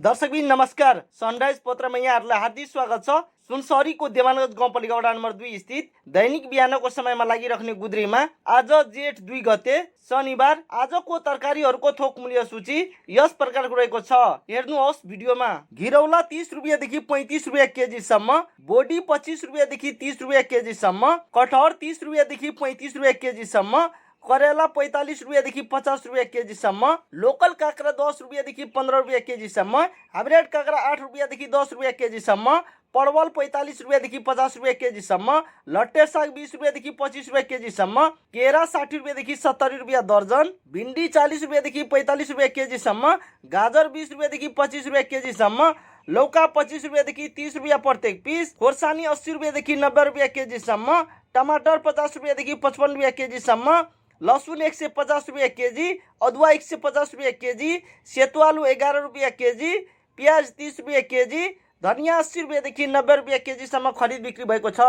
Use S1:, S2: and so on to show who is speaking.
S1: दर्शकबिन नमस्कार। सनराइज पत्रमा यहाँहरूलाई हार्दिक स्वागत छ। सुनसरीको देवानगञ्ज गाउँपालिका वडा नम्बर 2 स्थित दैनिक बिहानको समयमा लागिराख्ने गुद्रीमा आज जेठ 2 गते शनिबार आजको तरकारीहरूको थोक मूल्य सूची यस प्रकारको रहेको छ। हेर्नुहोस् भिडियोमा। घिरौला 30 रुपियाँदेखि 35 रुपियाँ केजीसम्म, बोडी 25 रुपियाँदेखि 30 रुपियाँ केजीसम्म, कटहर 30 रुपियाँदेखि 35 रुपियाँ केजीसम्म, करेला 45 रुपियाँदेखि 50 रुपियाँ केजीसम्म, लोकल काँक्रा 10 रुपियाँदेखि 15 रुपियाँ केजीसम्म, हाइब्रिड काँक्रा 8 रुपियाँदेखि 10 रुपियाँ केजीसम्म, परवल 45 रुपियाँदेखि 50 रुपियाँ केजीसम्म, लट्टे साग 20 रुपियाँदेखि 25 रुपियाँ केजीसम्म, केरा 60 रुपियाँदेखि 70 रुपियाँ दर्जन, भिन्डी 40 रुपियाँदेखि 45 रुपियाँ केजीसम्म, गाजर 20 रुपियाँदेखि 25 रुपियाँ केजीसम्म, लौका 25 रुपियाँदेखि 30 रुपियाँ प्रत्येक पिस, खोर्सानी 80 रुपियाँदेखि 90 रुपियाँ केजीसम्म, टमाटर 50 रुपियाँदेखि 55 रुपियाँ केजीसम्म, लसुन 150 रुपियाँ केजी, अदुवा 150 रुपियाँ केजी, सेतो आलु 11 रुपियाँ केजी, प्याज 30 रुपियाँ केजी, धनियाँ 80 रुपियाँदेखि 90 रुपियाँ केजीसम्म खरिद बिक्री भएको छ।